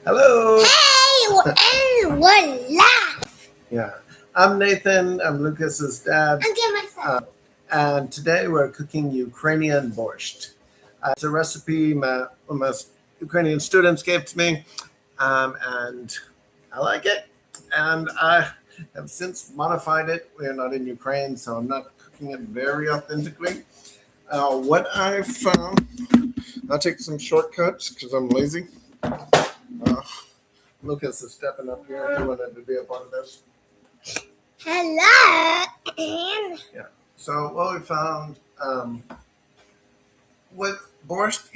Hello. Hey, and we're live. Yeah, I'm Nathan. I'm Lucas's dad. I'm getting myself. And today we're cooking Ukrainian borscht. It's a recipe my Ukrainian students gave to me, and I like it. And I have since modified it. We're not in Ukraine, so I'm not cooking it very authentically. What I found, I'll take some shortcuts because I'm lazy. Lucas is stepping up here. He wanted to be a part of this. Hello. And Yeah. So what we found, what borscht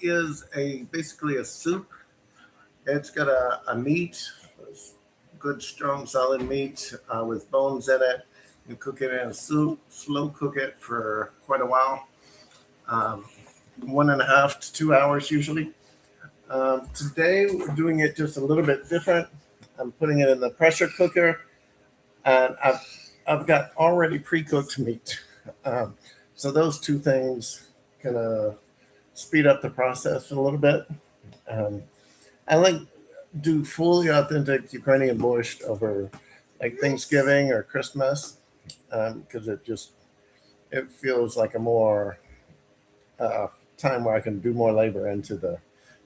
is basically a soup. It's got a meat, good strong solid meat with bones in it. You cook it in a soup, slow cook it for quite a while, 1.5 to 2 hours usually. Today we're doing it just a little bit different. I'm putting it in the pressure cooker, and I've got already pre-cooked meat. So those two things kind of speed up the process a little bit. I like do fully authentic Ukrainian borscht over like Thanksgiving or Christmas because it feels like a more time where I can do more labor into the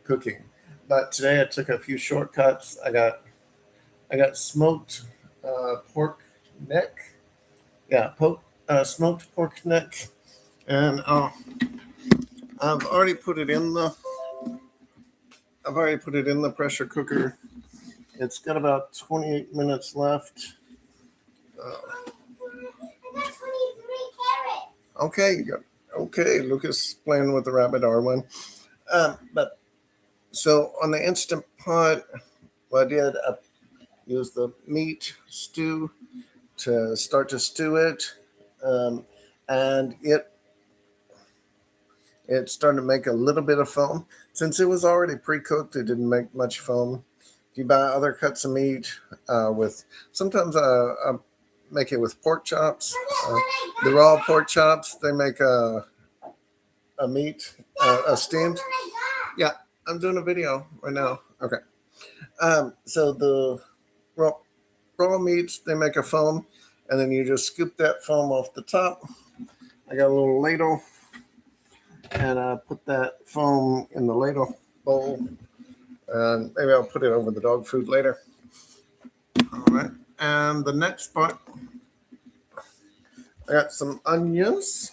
cooking. But today I took a few shortcuts. I got smoked pork neck. Yeah, smoked pork neck, and I've already put it in the pressure cooker. It's got about 28 minutes left. I got 23 carrots. Okay, Lucas playing with the rabbit R1. But so on the Instant Pot, what I did, I used the meat stew to start to stew it, and it started to make a little bit of foam. Since it was already pre-cooked, it didn't make much foam. If you buy other cuts of meat sometimes I make it with pork chops. The raw pork chops, they make a meat, a steamed. Yeah, I'm doing a video right now. Okay. So the raw meats, they make a foam, and then you just scoop that foam off the top. I got a little ladle, and I put that foam in the ladle bowl, and maybe I'll put it over the dog food later. All right, and the next part, I got some onions,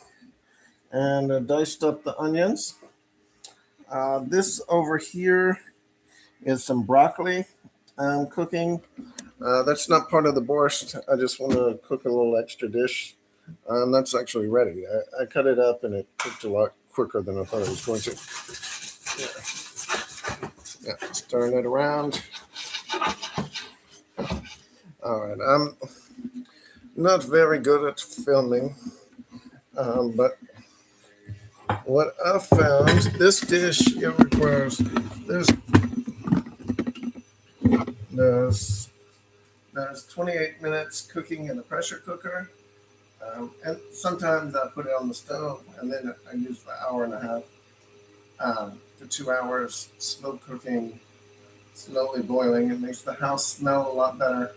and I diced up the onions. This over here is some broccoli I'm cooking. That's not part of the borscht. I just want to cook a little extra dish. That's actually ready. I cut it up and it cooked a lot quicker than I thought it was going to. Yeah, stirring it around. All right, I'm not very good at filming, but what I found, this dish, it requires there's 28 minutes cooking in the pressure cooker. And sometimes I put it on the stove, and then I use the 1.5 to 2 hours slow cooking, slowly boiling. It makes the house smell a lot better,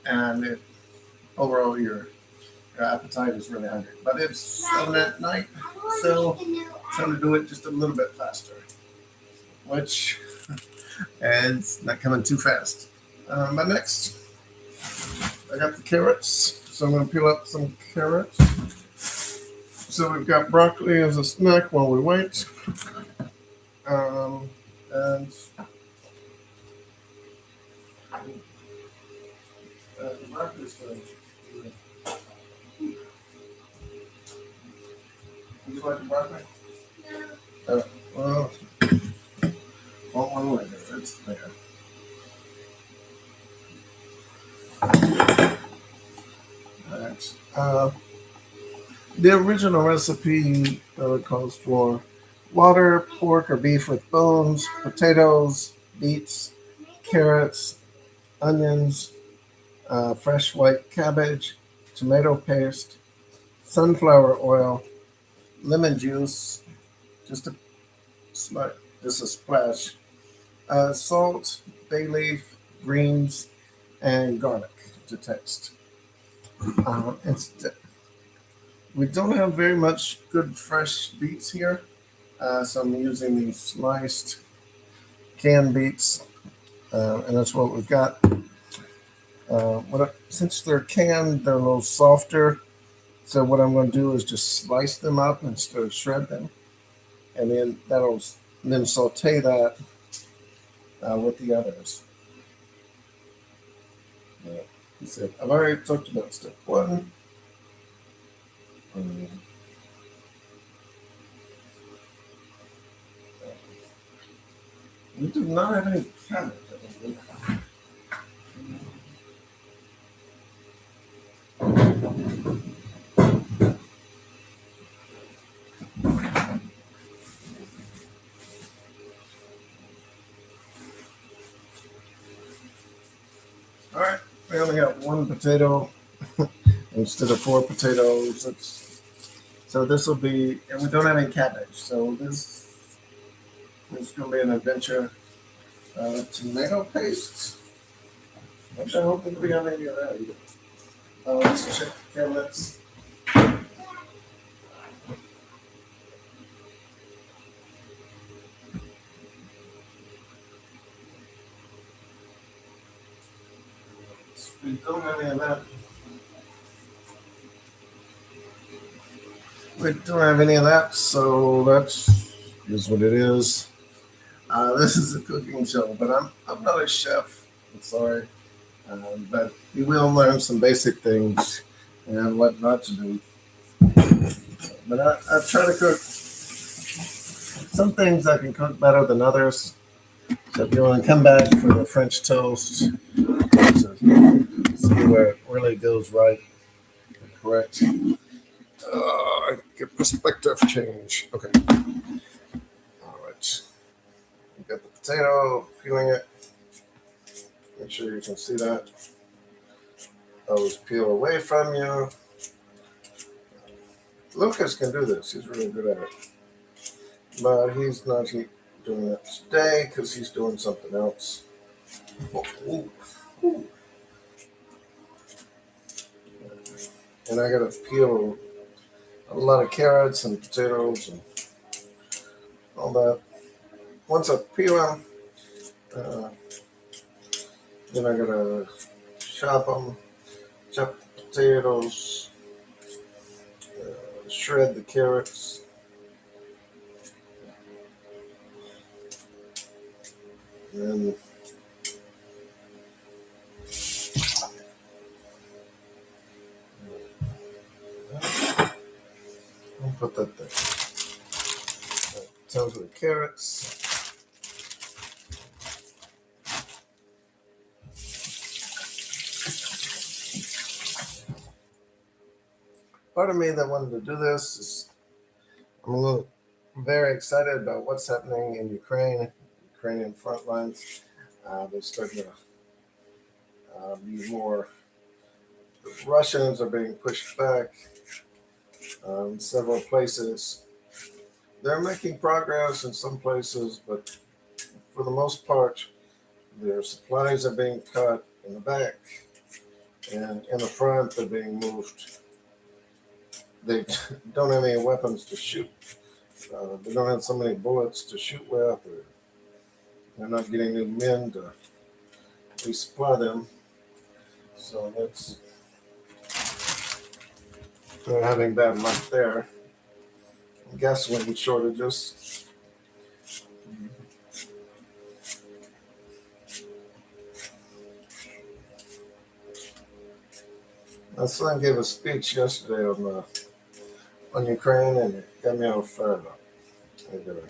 and overall your appetite is really hungry. But it's 7 at night, so time to do it just a little bit faster, which it's not coming too fast. But next, I got the carrots. So I'm going to peel up some carrots. So we've got broccoli as a snack while we wait. And broccoli's good. Would you like the broccoli? No. Well, one later. It's there. The original recipe calls for water, pork or beef with bones, potatoes, beets, carrots, onions, fresh white cabbage, tomato paste, sunflower oil, lemon juice, just a splash, Salt, bay leaf, greens, and garlic to taste. We don't have very much good fresh beets here, so I'm using these sliced canned beets, and that's what we've got. Since they're canned, they're a little softer. So what I'm going to do is just slice them up instead of shred them, and then saute that with the others. Yeah. He said, I've already talked about step one. We do not have any cabbage. All right, we only got one potato instead of 4 potatoes. So this will be, and we don't have any cabbage. So this is going to be an adventure. Tomato paste. Actually, I don't think we have any of that either. Let's check the cabinets. We don't have any of that. We don't have any of that, so that's is what it is. This is a cooking show, but I'm not a chef. I'm sorry, but you will learn some basic things and what not to do. But I try to cook. Some things I can cook better than others. So if you want to come back for the French toast, to see where it really goes right, correct. Get perspective change. Okay. All right. You got the potato, peeling it. Make sure you can see that. Always peel away from you. Lucas can do this. He's really good at it. But he's not doing it today because he's doing something else. Ooh. Ooh. And I got to peel a lot of carrots and potatoes and all that. Once I peel them, then I gotta chop them, chop the potatoes, shred the carrots, and I'll put that there. Tons of the carrots. Part of me that wanted to do this is I'm very excited about what's happening in Ukrainian front lines. They're starting to be more. The Russians are being pushed back in several places. They're making progress in some places, but for the most part, their supplies are being cut in the back, and in the front, they're being moved. They don't have any weapons to shoot. They don't have so many bullets to shoot with, or they're not getting new men to resupply them. So they're having bad luck there. Gasoline shortages. My son gave a speech yesterday on Ukraine, and it got me all fired up. I gotta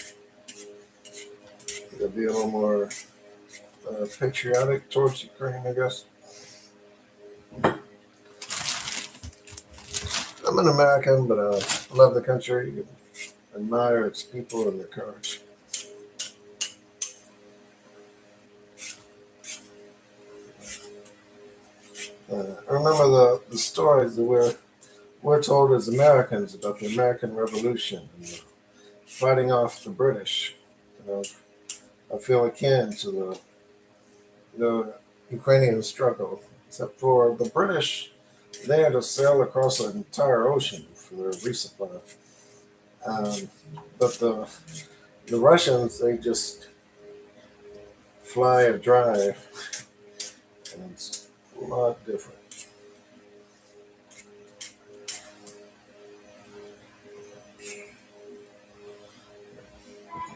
be a little more patriotic towards Ukraine, I guess. I'm an American, but I love the country, admire its people and their courage. I remember the stories that we're told as Americans about the American Revolution and fighting off the British. You know, I feel akin to the Ukrainian struggle, except for the British, they had to sail across the entire ocean for their resupply. But the Russians, they just fly or drive, and it's a lot different.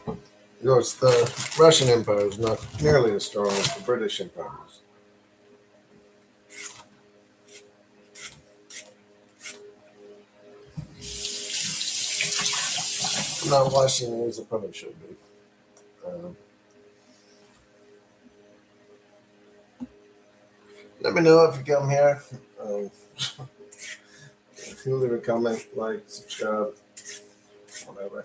Of course, the Russian Empire is not nearly as strong as the British Empire is. I'm not watching these, I probably should be. Let me know if you come here. If you leave a comment, like, subscribe, whatever.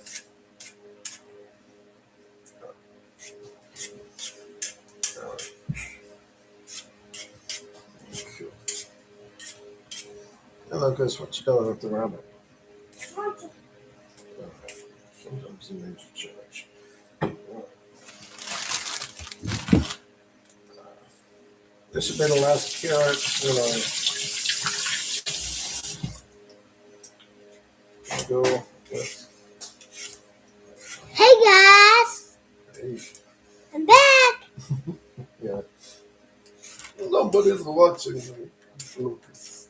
And Lucas, what you doing with the rabbit? Sometimes he needs a charge. This should be the last carrot. Go with. Hey guys, Hey, I'm back. yeah. Nobody's watching me, Lucas.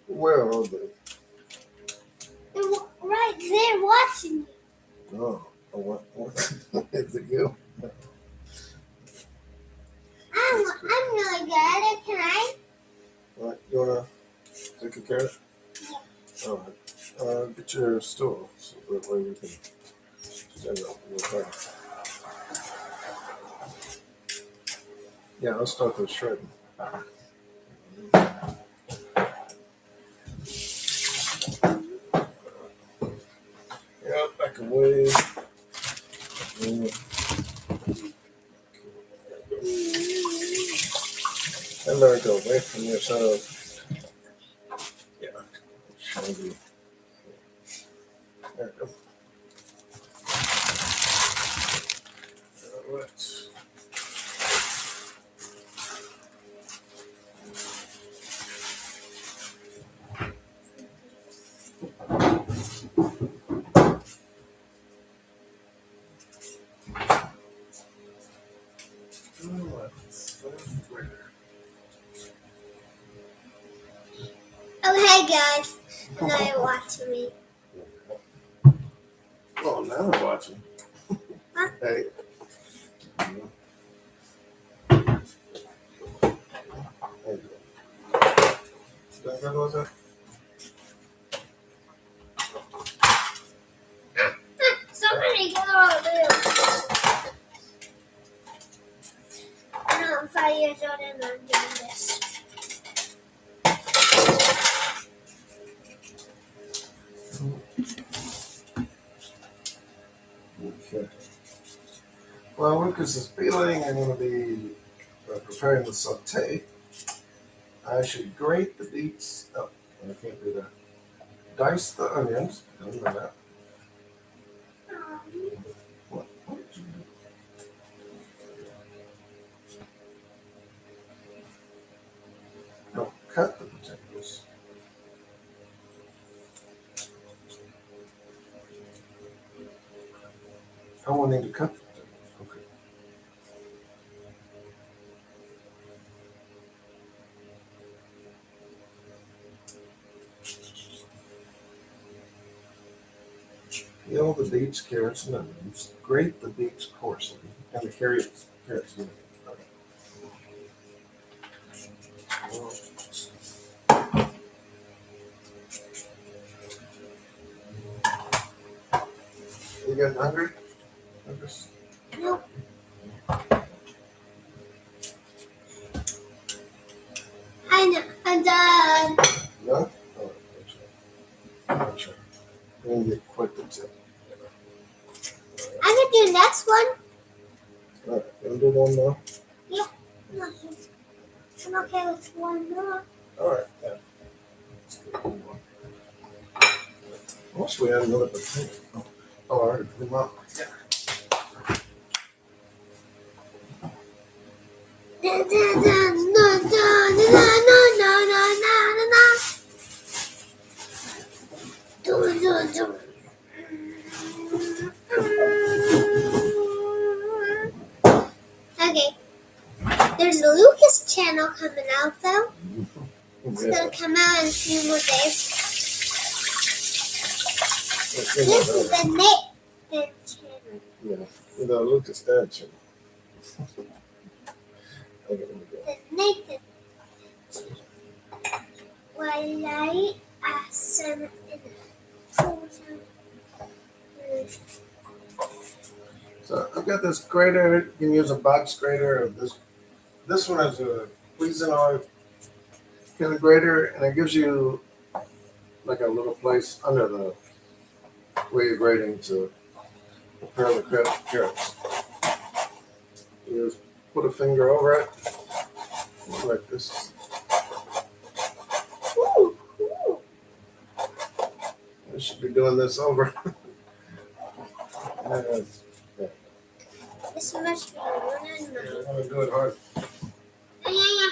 Where are they? They're right there watching you. Oh, what is it you? I'm really good at it. Can I? What, you wanna take a carrot? Yeah. All right. Get your stool so that way you can stand up real fast. Yeah, I'll start the shredding. Yeah, back away. And let it go away from yourself. Yeah. Maybe. There we go. All right. Oh, hey guys. Now you're watching me. Oh, now I'm watching. Huh? Hey. There you go. Is that good, was it? Somebody get all this. I'm 5 years old and I'm doing this. Okay. Well, Lucas is peeling. I'm going to be preparing the saute. I should grate the beets. Oh, I can't do that. Dice the onions. Don't do that. What did you do? No, cut the potatoes. I won't need to cut the potatoes. Okay. Peel the beets, carrots, and onions. Grate the beets coarsely, and the carrots. Okay. You getting hungry? Lucas? Nope. I'm done. No? Oh, gotcha. I'm going to get quick with it. I'm gonna do next one. All right, gonna do one more? Yeah. I'm okay with one more. All right, yeah. Let's do one more. I wish we had another potato. Oh, I already put them up. Yeah. Okay, there's a Lucas channel coming out though. It's gonna come out in a few more days. This is the Nathan channel. Yeah, the LucasDad channel. Okay, let me go. The Nathan channel. Walay asan So I've got this grater. You can use a box grater. Or this one is a Cuisinart kind of grater, and it gives you like a little place under the where you're grating to prepare the carrots. You just put a finger over it like this. Ooh, cool. I should be doing this over. And, This must be one and I'm nine. gonna do it hard. Yeah.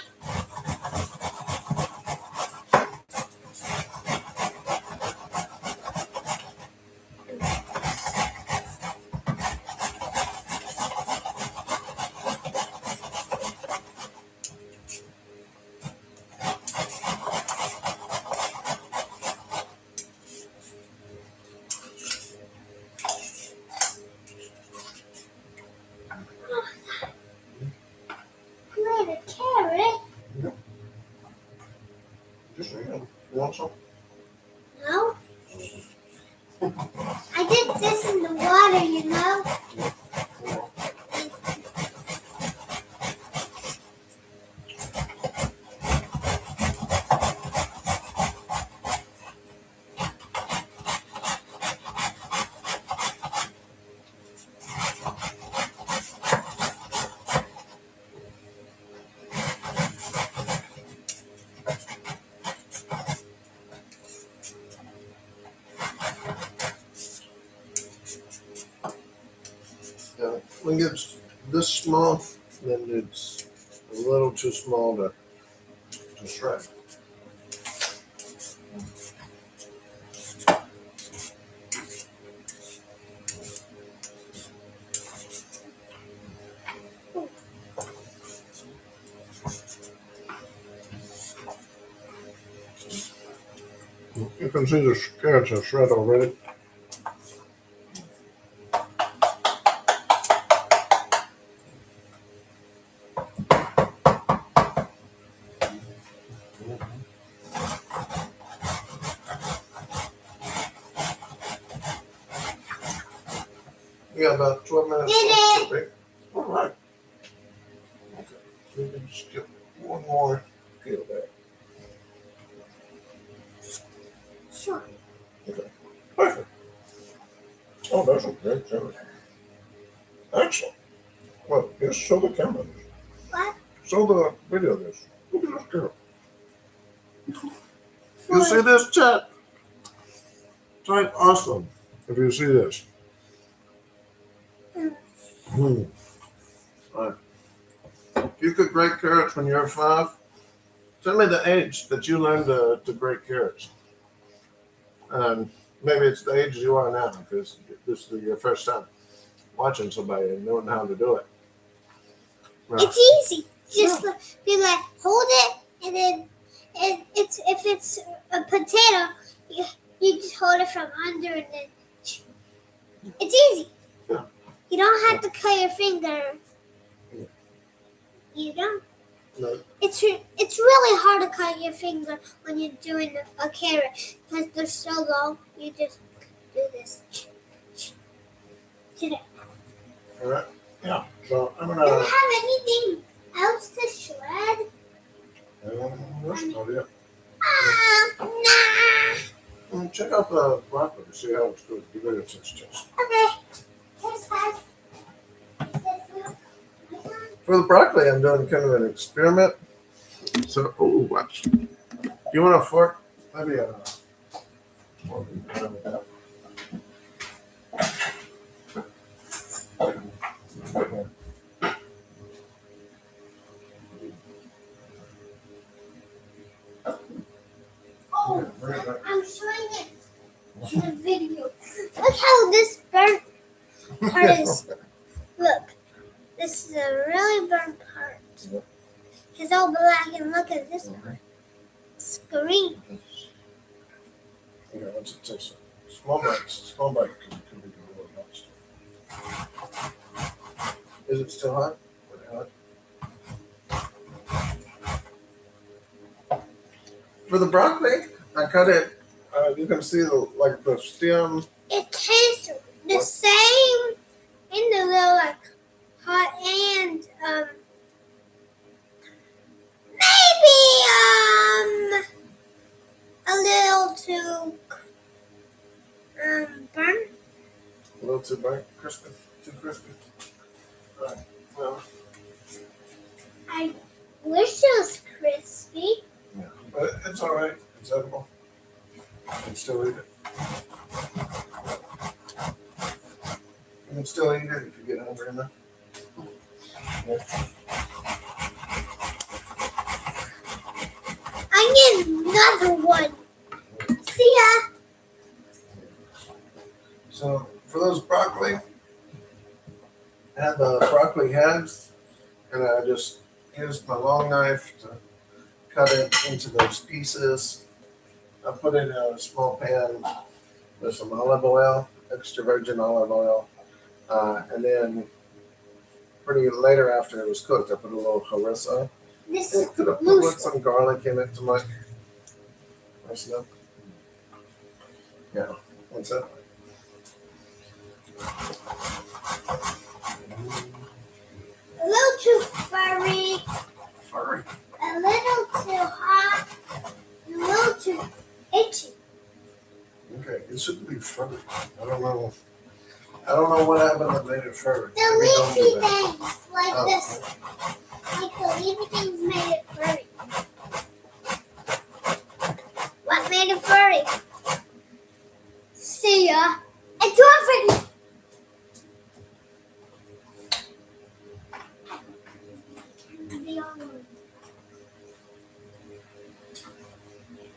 Great, a carrot? Just so you know. You want some? No. I did this in the water, you know. Yeah. When it gets this small, then it's a little too small to shred. You can see the carrots are shred already. We got about 12 minutes left, right? All right. Okay. We can just get one more peel there. Sure. Okay. Perfect. Oh, that's a great carrot. Excellent. Well, just show the camera this. What? Show the video this. Look at this carrot. You see this, chat? Type awesome if you see this. Hmm. Right. If you could grate carrots when you're 5, tell me the age that you learned to grate carrots. And maybe it's the age you are now, because this is your first time watching somebody and knowing how to do it. Right. It's easy. Just be like, hold it, and then if it's a potato, you just hold it from under, and then it's easy. Yeah. You don't have to cut your finger. Yeah. You don't. No. It's really hard to cut your finger when you're doing a carrot because they're so long. You just do this. Today. All right. Yeah. So I'm Do gonna. you have anything else to shred? That's about it. Nah. Check out the broccoli to see how it's good. Give it a taste test. Okay. Here's five. For the broccoli, I'm doing kind of an experiment. So, oh, watch. Do you want a fork? Maybe a. Look, this is a really burnt part. Yep. It's all black, and look at this part. It's green. Yeah, once it takes a small bite can be a little much. Is it still hot? Pretty hot. For the broccoli, I cut it. You can see the stem. It tastes the same in the little like hot and maybe a little too burnt. A little too bright, crispy, too crispy. Right. Well, I wish it was crispy. yeah, but it's all right. It's edible. You can still eat it. You can still eat it if you get hungry enough. Yeah. I need another one. See ya. So for those broccoli, I had the broccoli heads, and I just used my long knife to cut it into those pieces. I put it in a small pan with some olive oil, extra virgin olive oil, and then pretty later after it was cooked, I put a little harissa. This I is could have loose. put some garlic in it to like spice it up. Yeah, what's that? A little too furry, Furry. a little too hot, a little too itchy. Okay, it shouldn't be furry. I don't know. I don't know what happened that made it furry. The Maybe don't do leafy that. things like this, like the leafy things made it furry. What made it furry? See ya. It's over.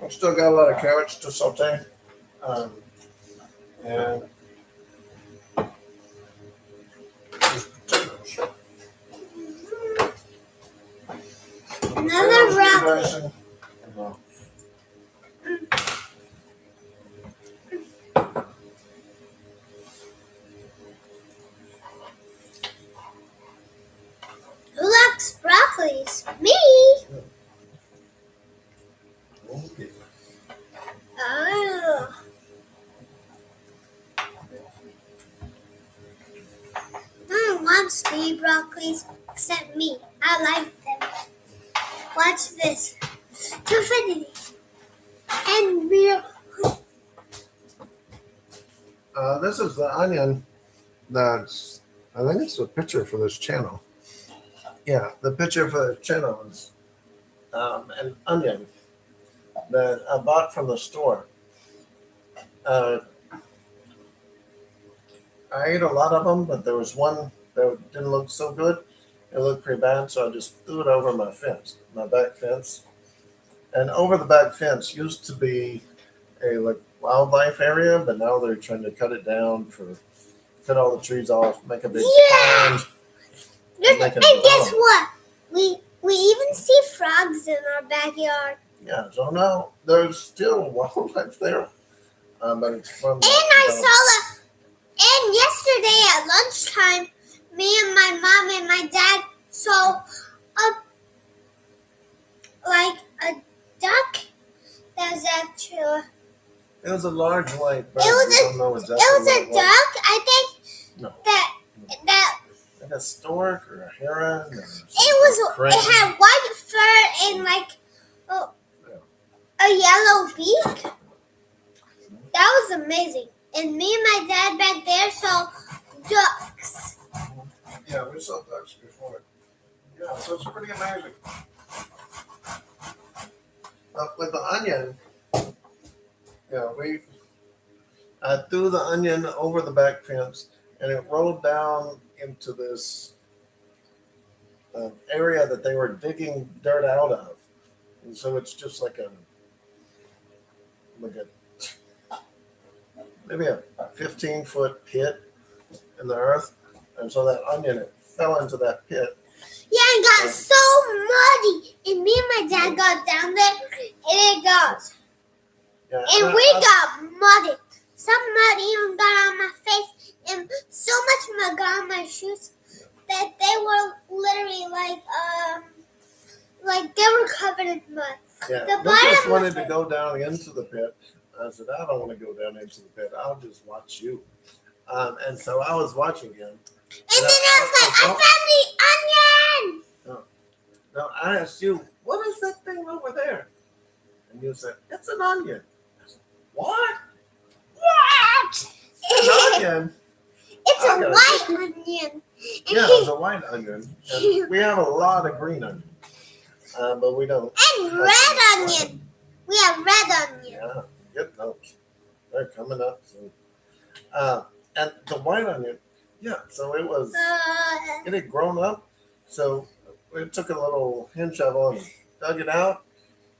I've still got a lot of carrots to saute. And there's potatoes. Another broccoli. Dicing. Who likes broccolis? Me. Okay. Oh. No one wants to eat broccolis except me. I like them. Watch this. To infinity. And real. This is the onion that's, I think it's a picture for this channel. Yeah, the picture for the channel is an onion that I bought from the store. I ate a lot of them, but there was one that didn't look so good. It looked pretty bad, so I just threw it over my fence, my back fence. And over the back fence used to be a like wildlife area, but now they're trying to cut it down cut all the trees off, make a big pond. And guess what? We even see frogs in our backyard. Yeah, so now there's still wildlife there, but it's from. And I saw and yesterday at lunchtime, me and my mom and my dad saw a duck that was actually. It was a large white bird. It was a duck. I think No. that Like a stork or a heron. it had white fur and like a yellow beak. That was amazing. And me and my dad back there saw ducks. Yeah, we saw ducks before. Yeah, so it's pretty amazing. With the onion, I threw the onion over the back fence, and it rolled down into this area that they were digging dirt out of, and so it's just like maybe a 15-foot pit in the earth. And so that onion, it fell into that pit. Yeah, and got so muddy. And me and my dad got down there, and it goes. Yeah, And we got muddy. Some mud even got on my face, and so much mud got on my shoes that they were literally like they were covered in mud. Yeah, The Lucas bottom wanted to go down into the pit. I said, I don't want to go down into the pit. I'll just watch you. And so I was watching him. And then I was like, I found the onion! No, I asked you, what is that thing over there? And you said, it's an onion. I said, what? What? An onion? It's a white onion. Yeah, it's a white onion. And we have a lot of green onion. But we don't. And red onion. We have red onion. Yeah, get those. They're coming up soon. And the white onion, yeah, so it had grown up. So we took a little hand shovel and dug it out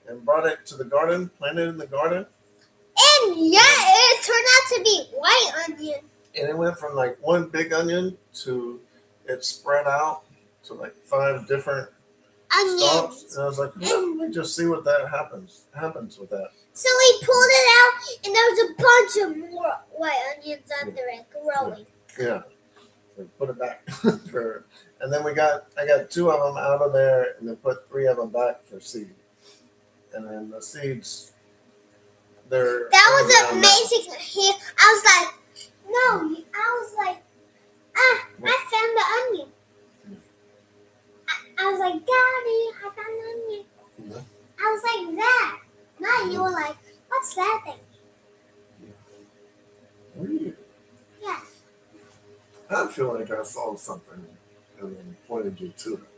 and brought it to the garden, planted it in the garden. And yeah, it turned out to be white onion. And it went from like one big onion to it spread out to like 5 different stalks. And I was like, let me just see what that happens with that. So we pulled it out, and there was a bunch of more white onions under it growing. Yeah. So put it back. And then I got 2 of them out of there, and then put 3 of them back for seed. And then the seeds, that was amazing. I was like, I found the onion. I was like, Daddy, I found the onion. Yeah. I was like that. No, you were like, what's that thing? Weird. Yeah. I feel like I saw something and then pointed you to it.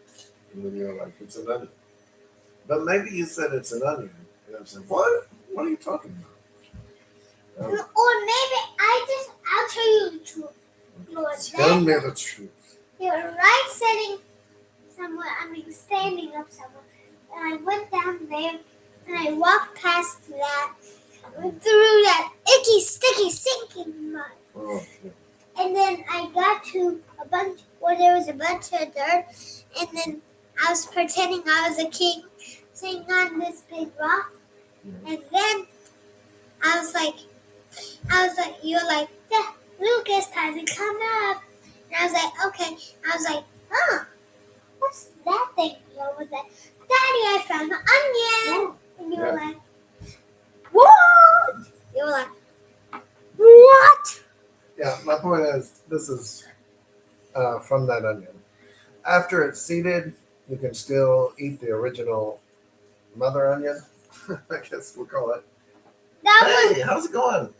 And then you're like, it's an onion. But maybe you said it's an onion. And I said, what? What are you talking about? Or maybe I'll tell you the truth. Tell me the truth. You were right sitting somewhere, standing up somewhere. And I went down there and I walked past that, through that icky, sticky, sinking mud. Oh, yeah. And then I got to a bunch where there was a bunch of dirt, and then I was pretending I was a king sitting on this big rock. Yeah. And then I was like, you were like, yeah, Lucas, time to come up. And I was like, okay. I was like, what's that thing over there? Daddy, I found the onion. And you were like, what? You were like, what? Yeah, my point is, this is from that onion. After it's seeded, you can still eat the original mother onion. I guess we'll call it. Hey, how's it going?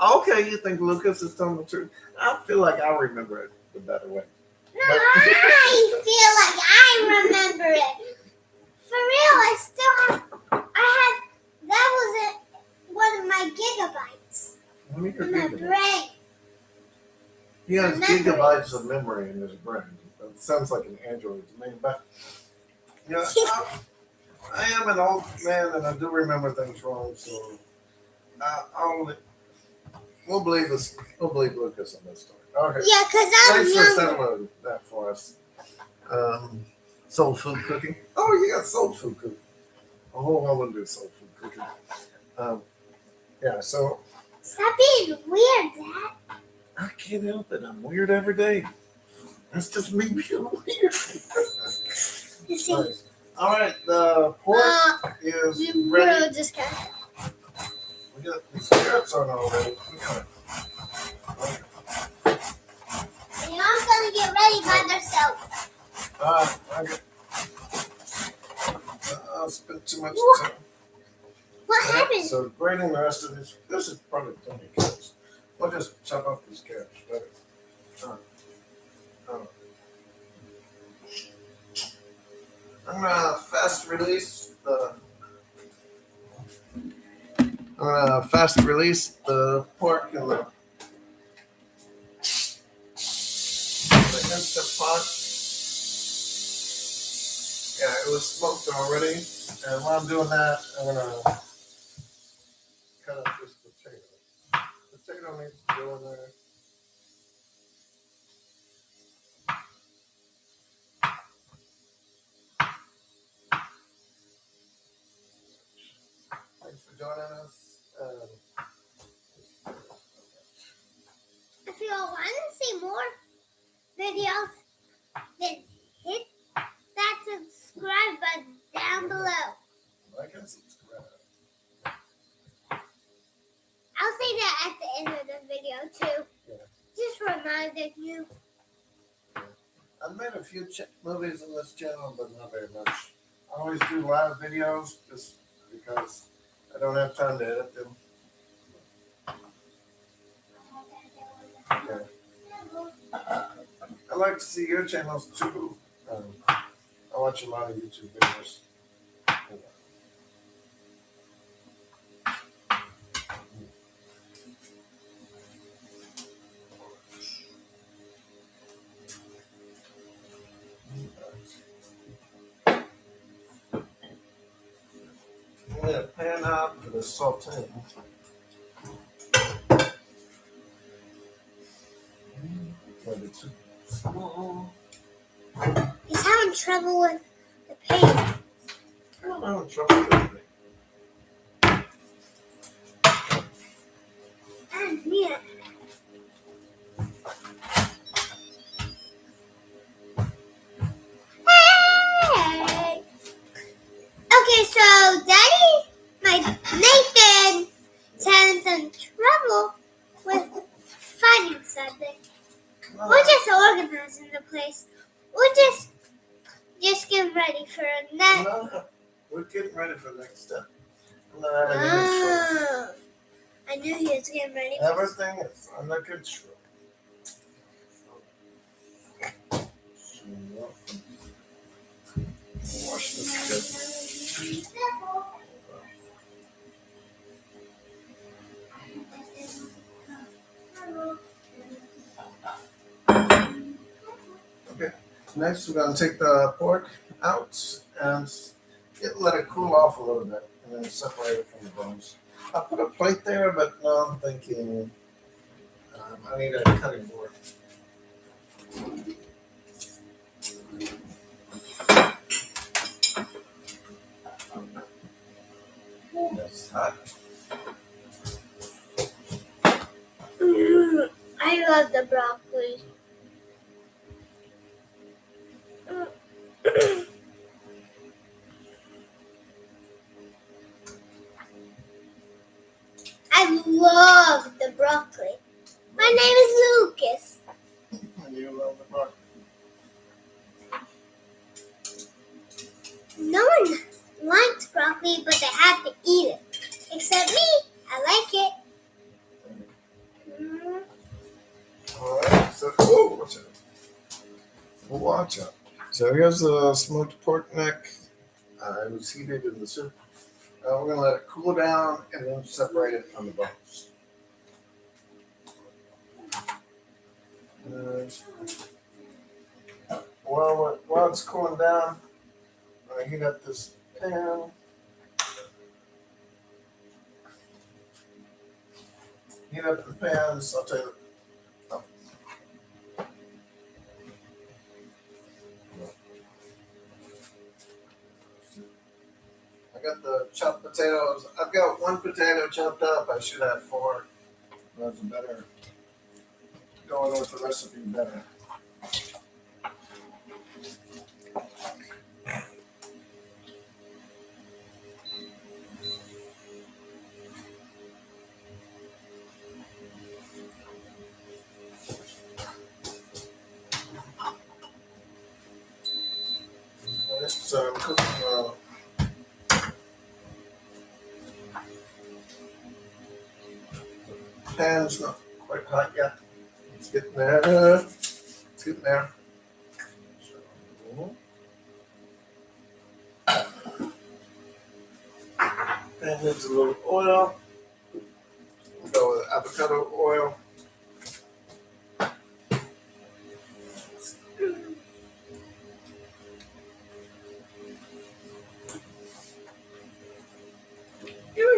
Okay, you think Lucas is telling the truth? I feel like I remember it the better way. No, I feel like I remember it. For real, that was one of my gigabytes in my brain. He has gigabytes of memory in his brain. That sounds like an android to me, but yeah, I am an old man and I do remember things wrong, so we'll believe this. We'll believe Lucas on this story. Okay. Yeah, because Thanks for settling that for us. Soul food cooking. Oh, you got soul food cooking. Oh, I want to do soul food cooking. Yeah, so. Stop being weird, Dad. I can't help it. I'm weird every day. That's just me being weird. See. Nice. All right, the pork is ready. Just got it. We got these carrots on already. We got it. And I'm gonna get ready by themselves. Okay. I'll spend too much time. What happened? So grating the rest of this is probably plenty of carrots. We'll just chop off these carrots. I'm gonna fast release the pork in the Instant Pot. Yeah, it was smoked already. And while I'm doing that, I'm gonna cut up this potato. Potato needs to go in there. joining us. If you all want to see more videos, then hit that subscribe button down below. Like and subscribe. I'll say that at the end of the video too. Yeah. Just reminding you. I've made a few movies on this channel, but not very much. I always do live videos just because I don't have time to edit them. Yeah. I like to see your channels too. I watch a lot of YouTube videos. I'm going to pan out for the sauteing. Maybe too small. He's having trouble with the paint. I don't have trouble with it. And yeah. Hey! Okay, so Daddy, my Nathan, is having some trouble with finding something. We're just organizing the place. We're just getting ready for next. No, we're getting ready for the next step. I'm not having any trouble. Oh, I knew he was getting ready. Everything is under control. Wash this good. Okay. Next, we're going to take the pork out and let it cool off a little bit, and then separate it from the bones. I put a plate there, but no, I'm thinking I need a cutting board. That's hot. I love the broccoli. I love the broccoli. My name is Lucas. You love the broccoli. No one likes broccoli, but they have to eat it. Except me. I like it. Alright, so, watch out. Watch out. So here's the smoked pork neck. It was heated in the soup. We're going to let it cool down and then separate it from the bones. While it's cooling down, I'm going to heat up this pan. Heat up the pan, saute it. I got the chopped potatoes. I've got one potato chopped up. I should have 4. That's better. Going with the recipe better. So I'm cooking pan's not quite hot yet. It's getting there. It's getting there. Pan needs a little oil. We'll go with avocado oil.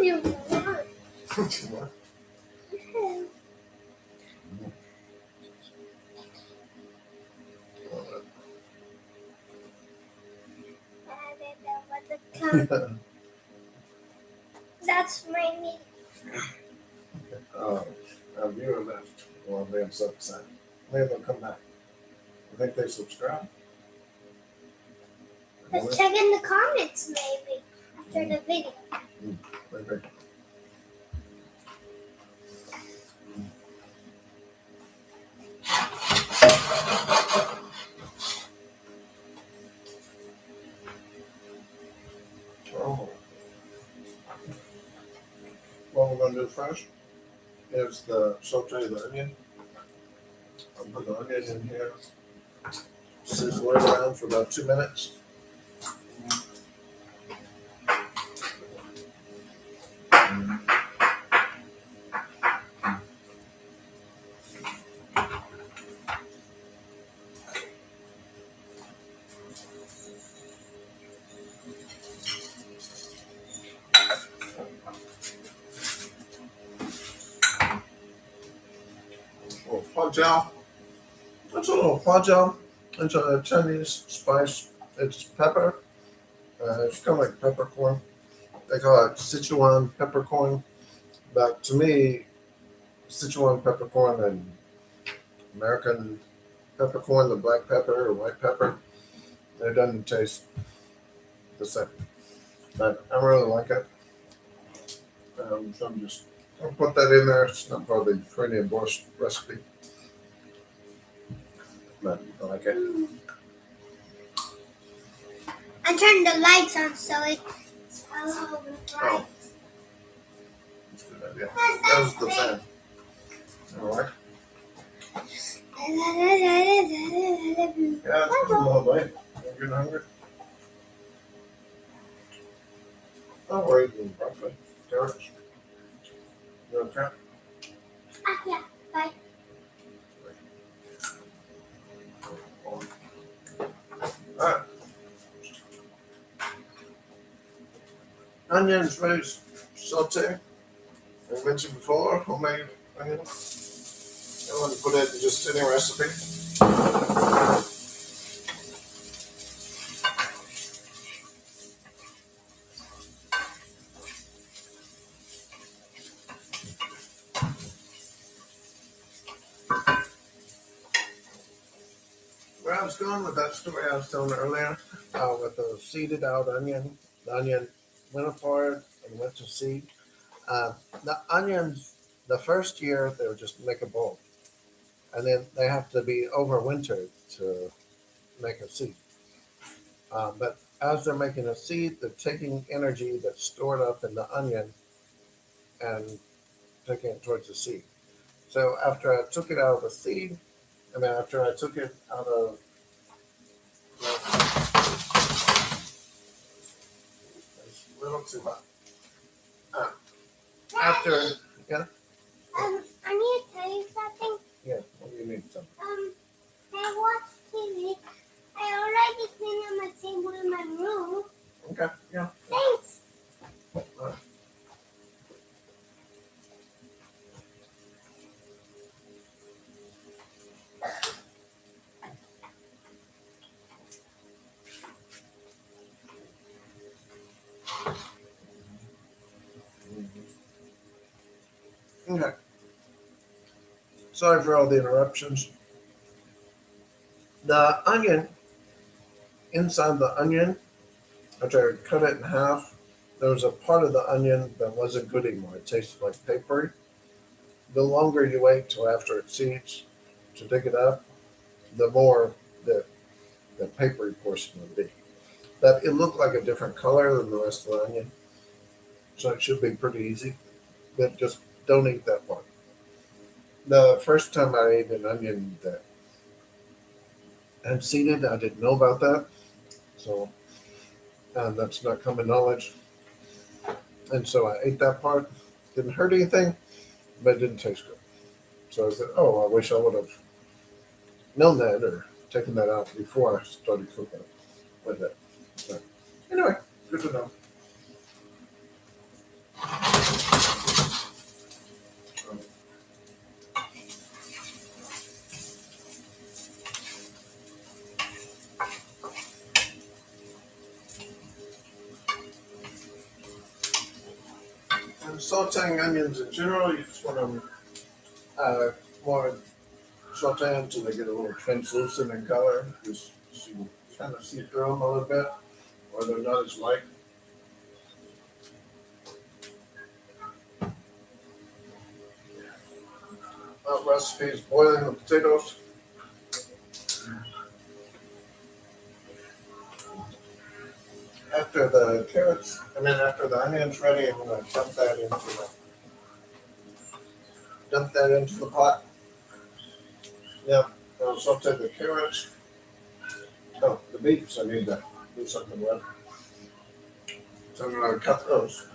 You want? That That's my meat. Our viewer left. Well, I'm so excited. Maybe they'll come back. I think they subscribe. Let's check in the comments maybe after the video. Maybe. Oh. What we're going to do first is saute the onion. I'll put the onion in here. Sizzle it around for about 2 minutes. Huajao. That's a little huajao. It's a Chinese spice. It's pepper. It's kind of like peppercorn. They call it Sichuan peppercorn. But to me, Sichuan peppercorn and American peppercorn, the black pepper or white pepper, it doesn't taste the same. But I really like it. So I'm just going to put that in there. It's not part of the Ukrainian Borscht recipe. But I like it. I turned the lights on so it's a little bit bright. That's a good idea. That was the fan. All right. Yeah, it's a little late. I'm getting hungry. Oh, we're eating broccoli. Carrots. You want a carrot? Yeah, bye. Alright. Onions, rice, saute. I mentioned before, homemade onions. I want to put it in just any recipe. Where I was going with that story I was telling earlier, with the seeded out onion, the onion went apart and went to seed. The onions, the first year, they were just make a bulb. And then they have to be overwintered to make a seed. But as they're making a seed, they're taking energy that's stored up in the onion and taking it towards the seed. So after I took it out of the seed, after I took it out of it's a little too hot. After, yeah? I need to tell you something. Yeah, what do you need? Something? I watched TV. I already cleaned up my table in my room. Okay, yeah. Thanks. Okay. Sorry for all the interruptions. The onion, inside the onion, after I cut it in half, there was a part of the onion that wasn't good anymore. It tasted like papery. The longer you wait till after it seeds to dig it up, the more the papery portion would be. But it looked like a different color than the rest of the onion. So it should be pretty easy. But just don't eat that part. The first time I ate an onion that had seeded, I didn't know about that. So that's not common knowledge. And so I ate that part. Didn't hurt anything, but it didn't taste good. So I said, oh, I wish I would have known that or taken that out before I started cooking with it. So anyway, good to know. sauteing onions in general, you just want them more saute them until they get a little translucent in color. Just so you kind of see through them a little bit, or they're not as light. Recipes: boiling the potatoes. After the after the onions ready, I'm going to dump that into the pot. Yeah, I'll saute the carrots. Oh, the beets I need to do something with. So I'm going to cut those.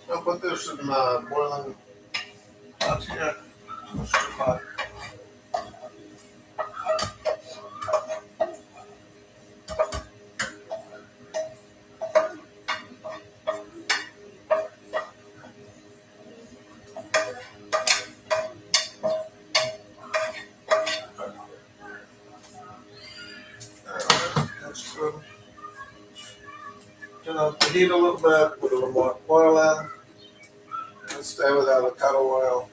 I'll put this in my boiling pot here. Pot. That's good. Then I'll heat a little bit, put a little more oil in, and stay with avocado oil.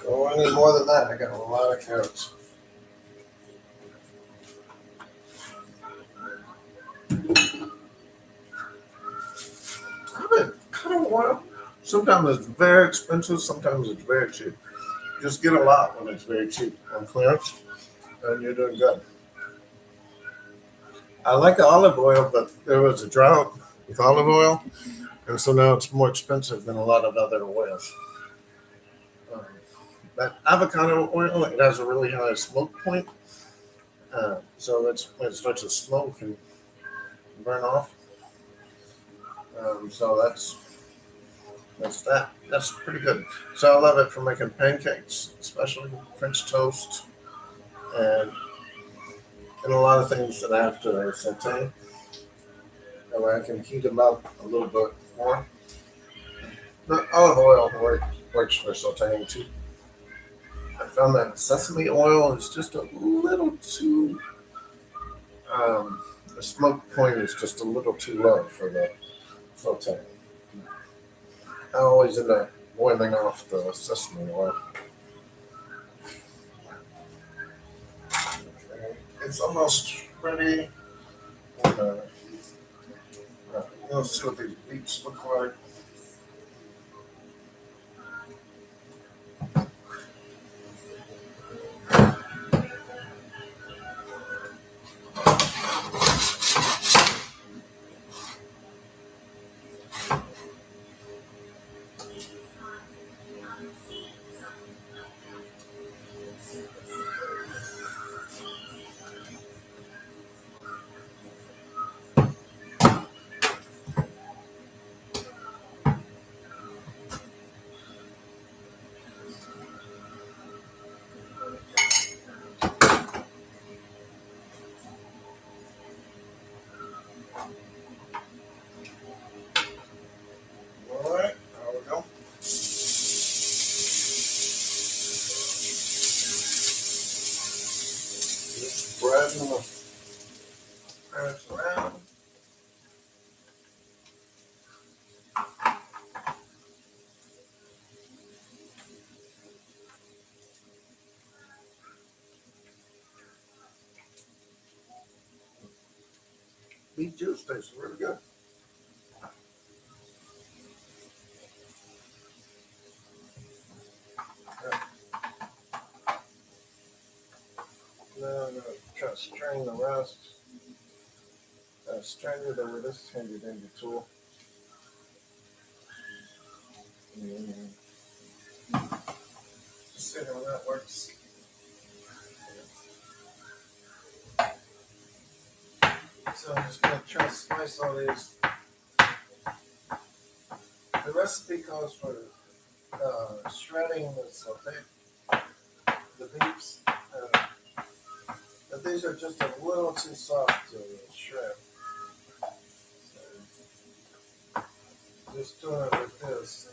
Don't want any more than that. I got a lot of carrots. Avocado oil. Sometimes it's very expensive. Sometimes it's very cheap. Just get a lot when it's very cheap on clearance, and you're doing good. I like olive oil, but there was a drought with olive oil, and so now it's more expensive than a lot of other oils. But avocado oil, it has a really high smoke point, so it's when it starts to smoke and burn off. So that's that. That's pretty good. So I love it for making pancakes, especially French toast, and a lot of things that I have to saute. That way I can heat them up a little bit more. The olive oil works for sauteing too. I found that sesame oil is just a little too, the smoke point is just a little too low for the saute. I always end up boiling off the sesame oil. Okay. It's almost ready. Let's see what these beets look like. Spreading the carrots around. Beet juice tastes really good. Now I'm going to try to strain the rest. Strain it over this handy dandy tool. Let's see how that works. So I'm just going to slice all these. The recipe calls for shredding the saute, the beefs. But these are just a little too soft to shred. So just doing it like this.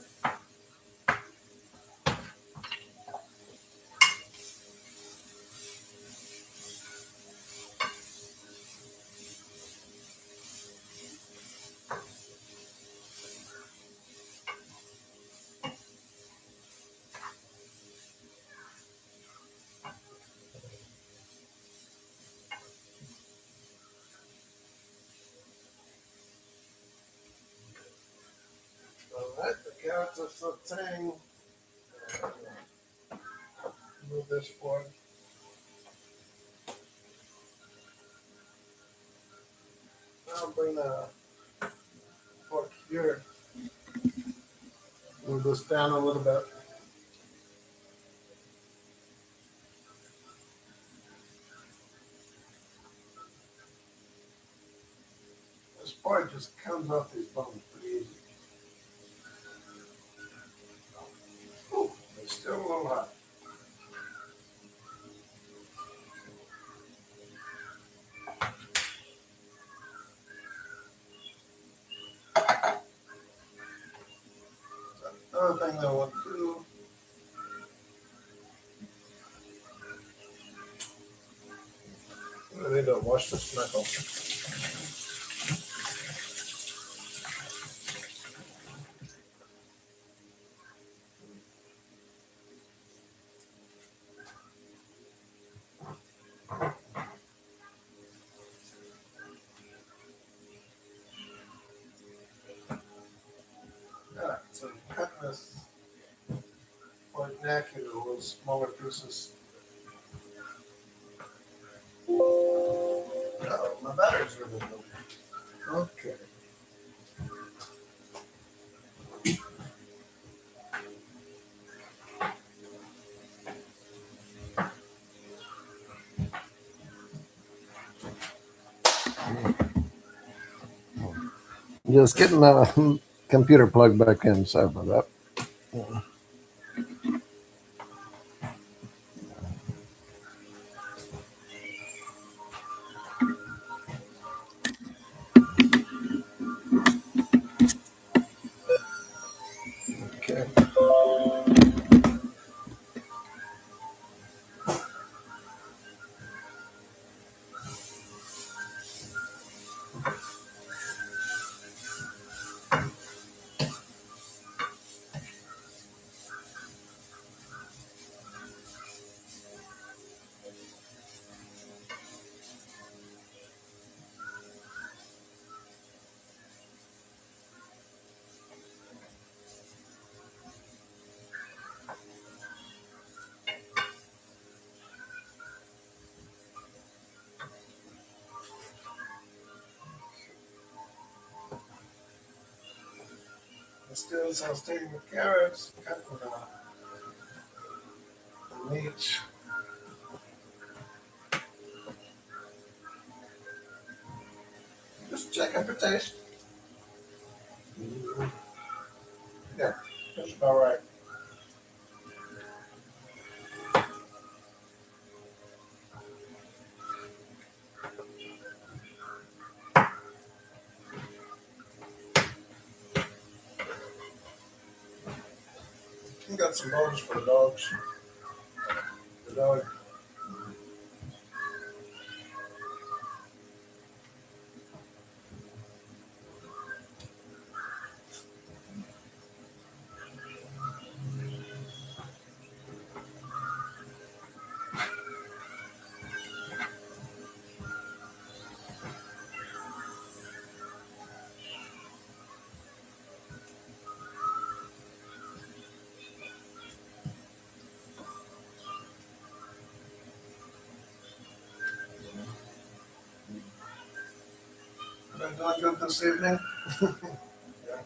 Alright, the carrots are sauteing. Move this forward. I'll bring the fork here. Move this down a little bit. This part just comes off these bones pretty easy. Oh, it's still a little hot. Another thing that I want to do, I need to wash this knuckle. Alright, so I'm cutting this point neck into little smaller pieces. Oh, my battery's really low. Okay. Just getting the computer plugged back in. Sorry about that. Okay. Let's do this. I was taking the carrots, cutting the meat. Just checking for taste. Yeah, that's about right. We got some bones for the dogs. The dog. Been doing good this evening. Yeah.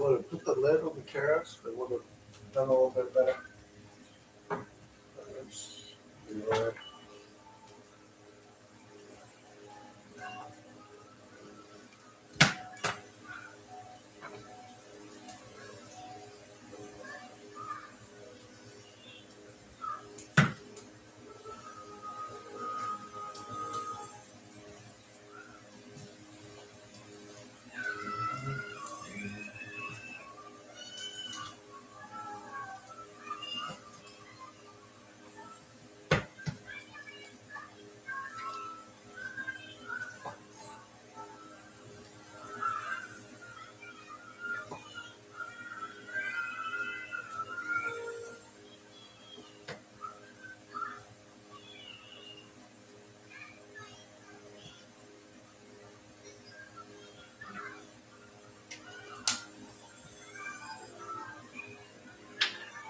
would have put the lid on the carrots, it would have done a little bit better. Let's do that.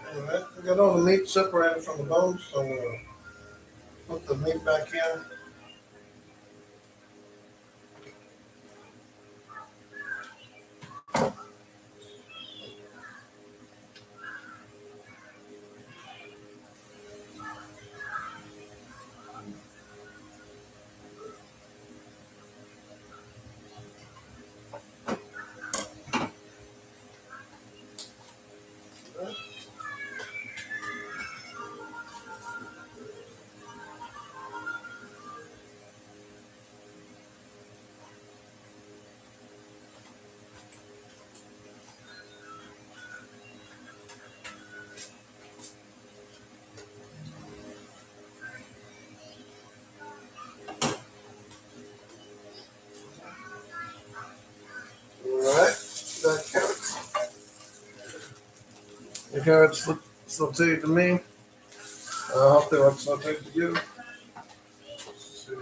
Alright, I got all the meat separated from the bones, so I'm gonna put the meat back in. Alright, the carrots look sauteed to me. I hope they look sauteed to you. Let's see.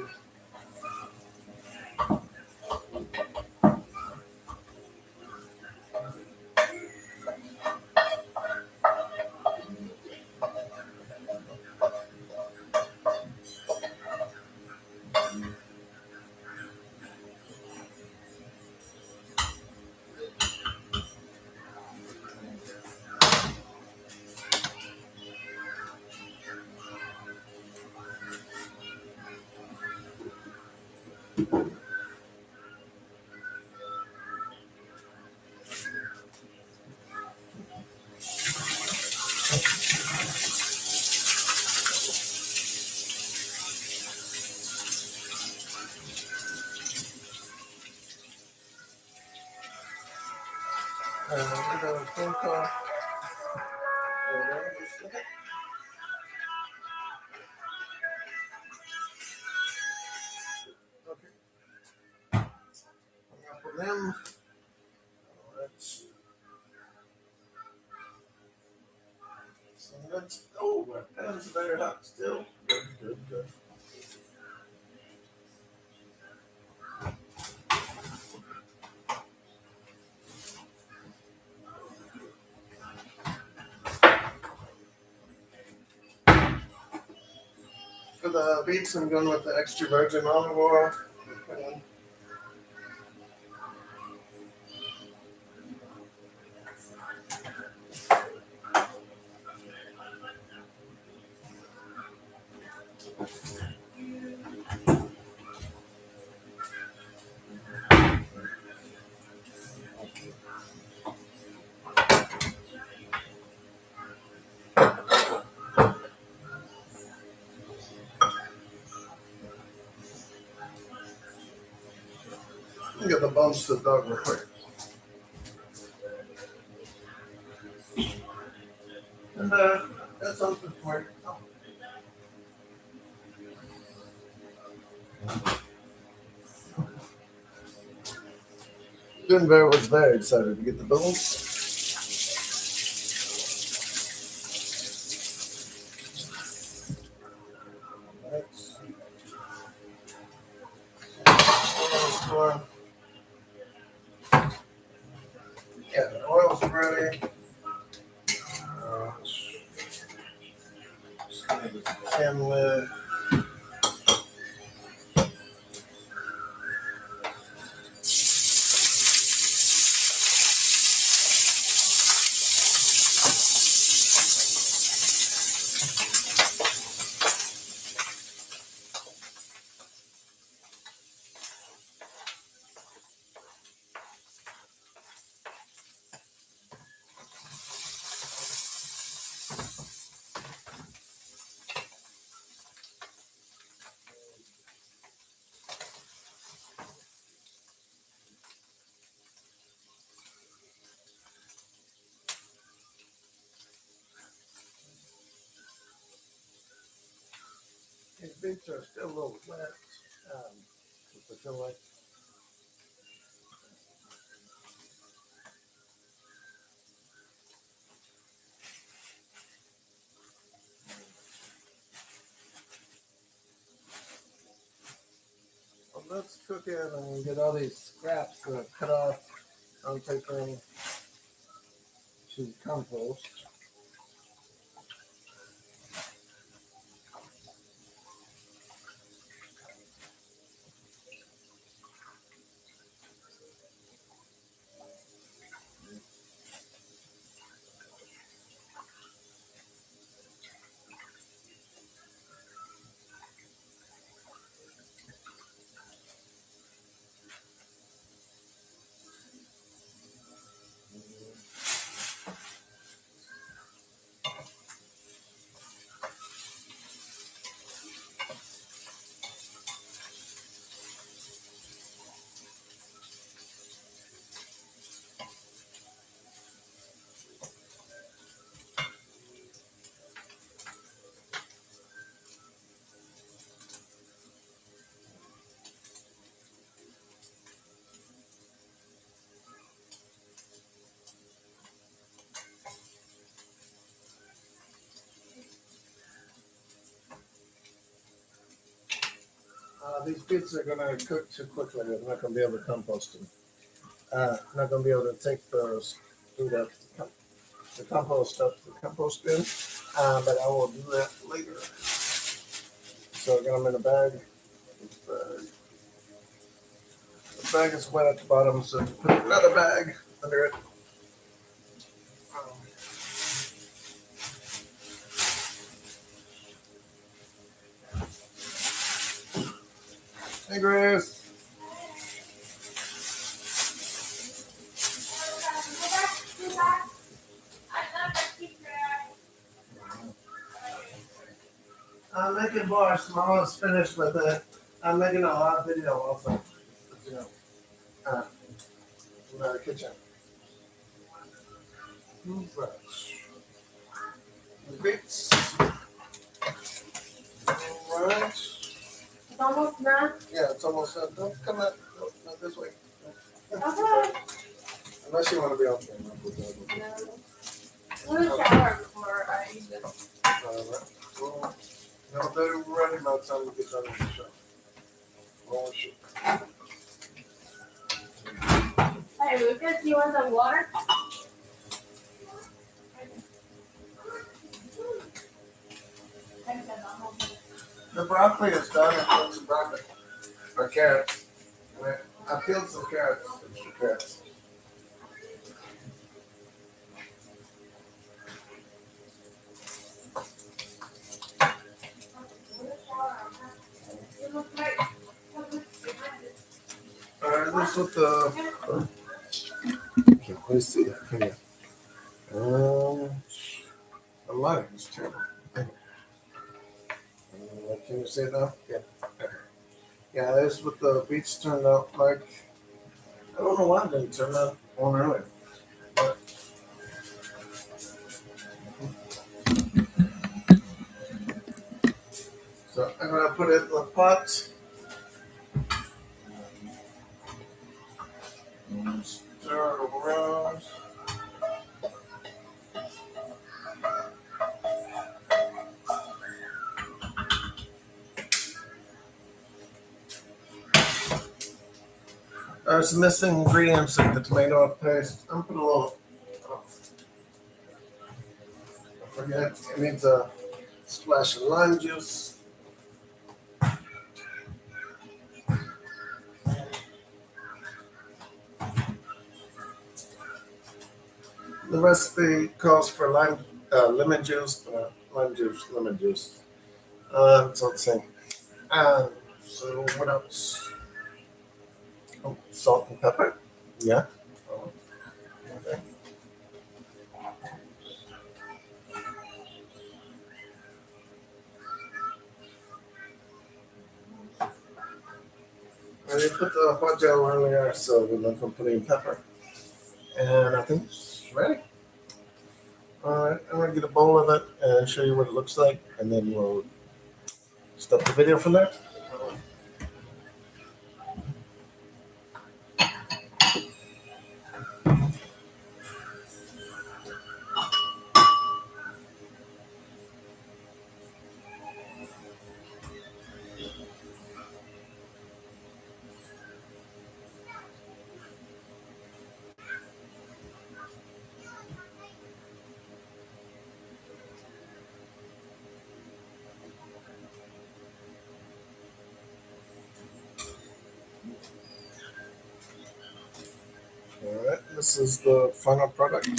And we're going to phone call. Okay. Hang up on them. Let's. So let's. Oh, my pan's very hot still. Good, good, good. For the beets, I'm going with the extra virgin olive oil. Get the bones to the dog real quick. And that's something for you. Denver was very excited to get the bones. Yeah, the oil's ready. Pan lid. These beets are still a little wet. I feel like. Well, let's cook it and get all these scraps cut off. I'll take them to compost. These beets are going to cook too quickly. I'm not going to be able to compost them. I'm not going to be able to take those through the compost up to the compost bin, but I will do that later. So I got them in a bag. The bag is wet at the bottom, so put another bag under it. Hey, Grace. I'm making borscht. I'm almost finished with it. I'm making a hot video also. You know, in the kitchen. Right. The beets. All right. It's almost done. Yeah, it's almost done. Don't come out. No, not this way. Okay. Unless you want to be on camera. No. I'm gonna shower before I eat this. Well, no, they're ready by the time we get done with the show. Oh, shit. Hey, Lucas, you want some water? The broccoli is done. I peeled some broccoli. Or carrots. I peeled some carrots. Extra carrots. This with the. Okay, let's see. Here. The lighting is terrible. Can you see it now? Yeah. Okay. Yeah, this is what the beets turned out like. I don't know why it didn't turn out on earlier. But so I'm gonna put it in the pot. Stir it around. There's missing ingredients in the tomato paste. I'm gonna put a little. Don't forget, it needs a splash of lime juice. The recipe calls for lemon juice, lemon juice. It's all the same. So what else? Oh, salt and pepper. Yeah. Okay. I didn't put the hot gel earlier, so we're not going to put any pepper. And I think it's ready. All right, I'm going to get a bowl of it and show you what it looks like, and then we'll stop the video from there. All right, this is the final product.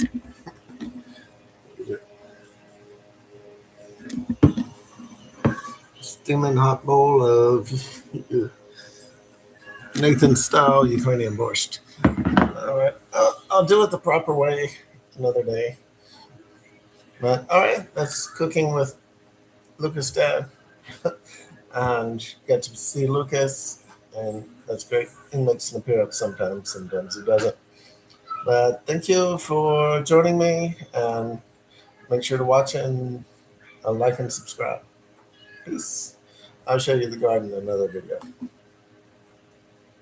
Steaming hot bowl of Nathan style Ukrainian Borscht. All right, I'll do it the proper way another day. But all right, that's cooking with Lucas' dad, and get to see Lucas, and that's great. He makes an appearance sometimes he doesn't. But thank you for joining me, and make sure to watch and like and subscribe. Peace. I'll show you the garden in another video.